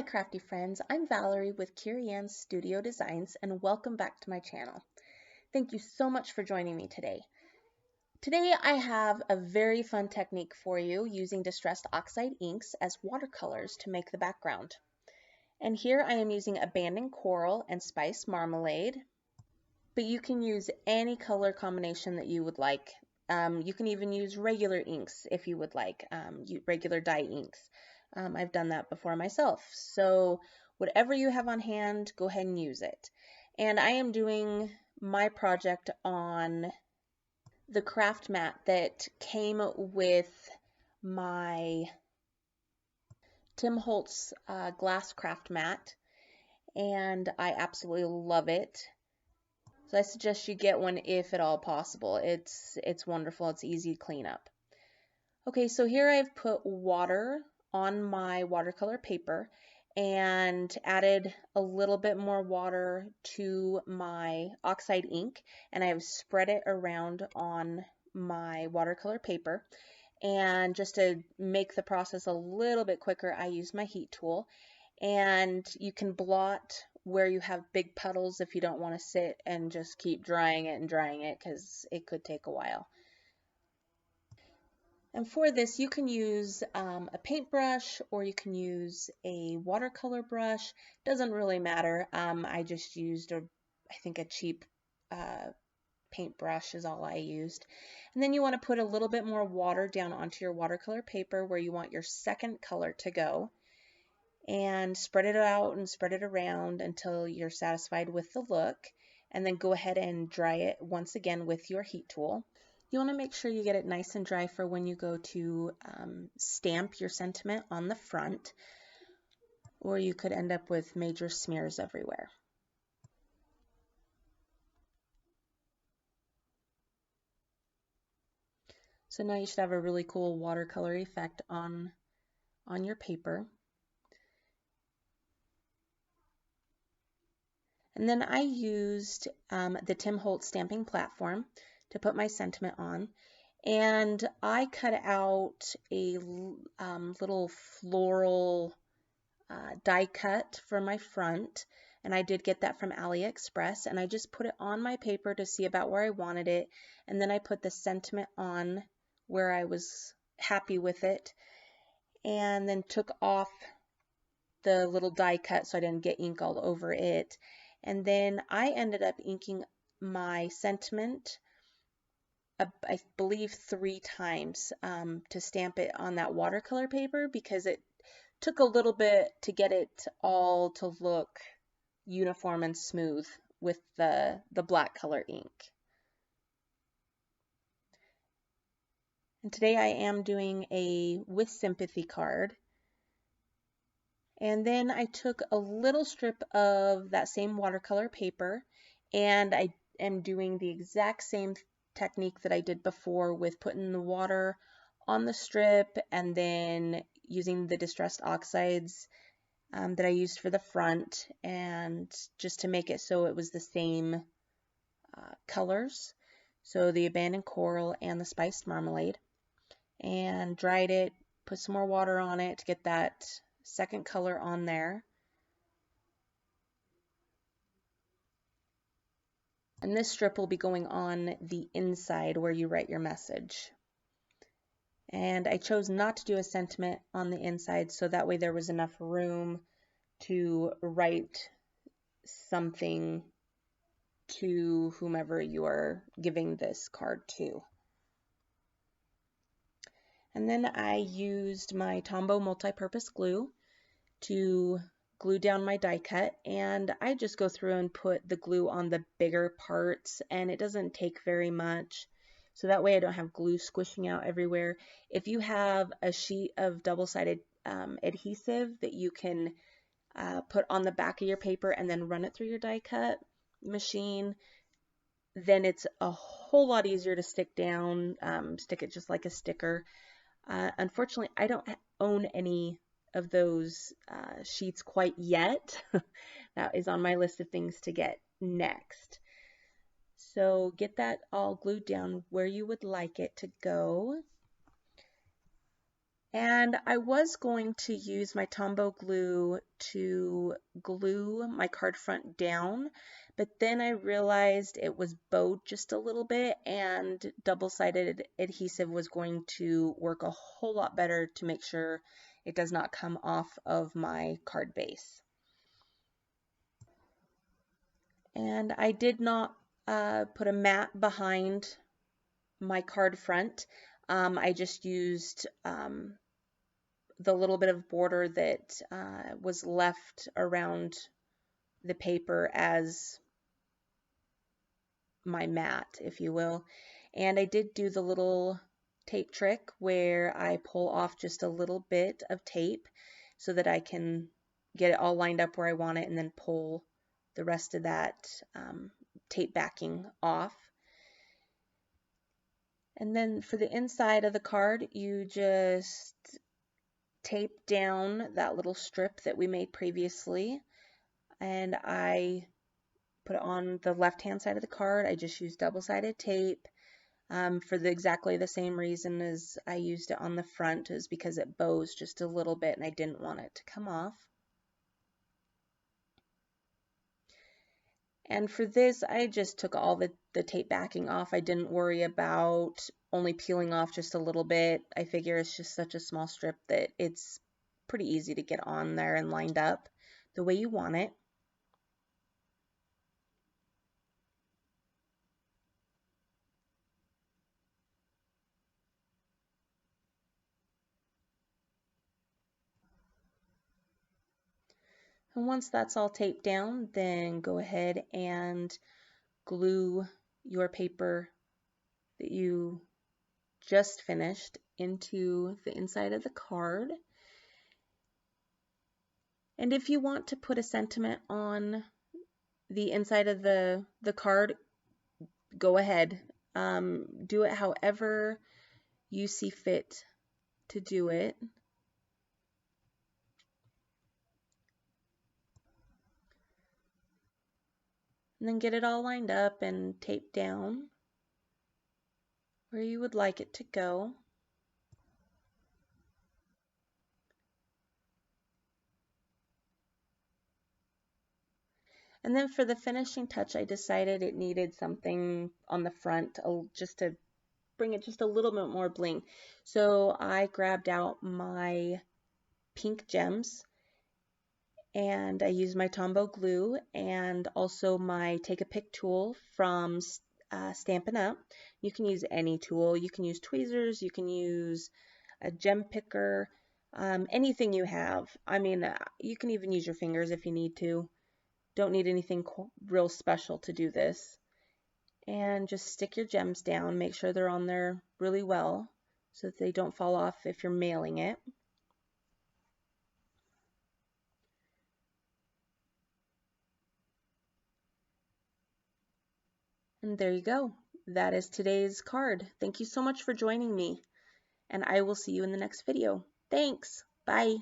crafty friends, I'm Valerie with Curie Ann's Studio Designs and welcome back to my channel. Thank you so much for joining me today. Today I have a very fun technique for you using distressed oxide inks as watercolors to make the background. And here I am using abandoned coral and spiced marmalade, but you can use any color combination that you would like. You can even use regular inks if you would like, regular dye inks. I've done that before myself. So whatever you have on hand, go ahead and use it. And I am doing my project on the craft mat that came with my Tim Holtz glass craft mat, and I absolutely love it. So I suggest you get one if at all possible. It's wonderful. It's easy to clean up. Okay, so here I've put water on my watercolor paper and added a little bit more water to my oxide ink, and I've spread it around on my watercolor paper. And just to make the process a little bit quicker, I use my heat tool, and you can blot where you have big puddles if you don't want to sit and just keep drying it because it could take a while. And for this, you can use a paintbrush or you can use a watercolor brush. Doesn't really matter. I just used I think a cheap paintbrush is all I used. And then you want to put a little bit more water down onto your watercolor paper where you want your second color to go. And spread it out and spread it around until you're satisfied with the look. And then go ahead and dry it once again with your heat tool. You want to make sure you get it nice and dry for when you go to stamp your sentiment on the front, or you could end up with major smears everywhere. So now you should have a really cool watercolor effect on your paper. And then I used the Tim Holtz stamping platform to put my sentiment on, and I cut out a little floral die cut for my front, and I did get that from AliExpress, and I just put it on my paper to see about where I wanted it, and then I put the sentiment on where I was happy with it, and then took off the little die cut so I didn't get ink all over it. And then I ended up inking my sentiment, I believe 3 times to stamp it on that watercolor paper, because it took a little bit to get it all to look uniform and smooth with the black color ink. And today I am doing a With Sympathy card. And then I took a little strip of that same watercolor paper, and I am doing the exact same technique that I did before with putting the water on the strip and then using the distressed oxides that I used for the front, and just to make it so it was the same colors, so the abandoned coral and the spiced marmalade, and dried it, put some more water on it to get that second color on there. And this strip will be going on the inside where you write your message. And I chose not to do a sentiment on the inside, so that way there was enough room to write something to whomever you are giving this card to. And then I used my Tombow multi-purpose glue to glue down my die cut, and I just go through and put the glue on the bigger parts, and it doesn't take very much, so that way I don't have glue squishing out everywhere. If you have a sheet of double-sided adhesive that you can put on the back of your paper and then run it through your die cut machine, then it's a whole lot easier to stick down, stick it just like a sticker. Unfortunately, I don't own any of those sheets quite yet. That is on my list of things to get next. So get that all glued down where you would like it to go. And I was going to use my Tombow glue to glue my card front down, but then I realized it was bowed just a little bit and double-sided adhesive was going to work a whole lot better to make sure it does not come off of my card base. And I did not put a mat behind my card front. I just used the little bit of border that was left around the paper as my mat, if you will. And I did do the little tape trick where I pull off just a little bit of tape so that I can get it all lined up where I want it and then pull the rest of that tape backing off. And then for the inside of the card, you just tape down that little strip that we made previously, and I put it on the left hand side of the card. I just used double-sided tape for exactly the same reason as I used it on the front, is because it bows just a little bit and I didn't want it to come off. And for this, I just took all the tape backing off. I didn't worry about only peeling off just a little bit. I figure it's just such a small strip that it's pretty easy to get on there and lined up the way you want it. And once that's all taped down, then go ahead and glue your paper that you just finished into the inside of the card. And if you want to put a sentiment on the inside of the card, go ahead. Do it however you see fit to do it. And then get it all lined up and taped down where you would like it to go. And then for the finishing touch, I decided it needed something on the front just to bring it just a little bit more bling. So I grabbed out my pink gems and I used my Tombow glue and also my Take a Pick tool from Stampin' Up. You can use any tool. You can use tweezers, you can use a gem picker, anything you have. I mean, you can even use your fingers if you need to. Don't need anything real special to do this. And just stick your gems down. Make sure they're on there really well so that they don't fall off if you're mailing it. And there you go. That is today's card. Thank you so much for joining me, and I will see you in the next video. Thanks. Bye.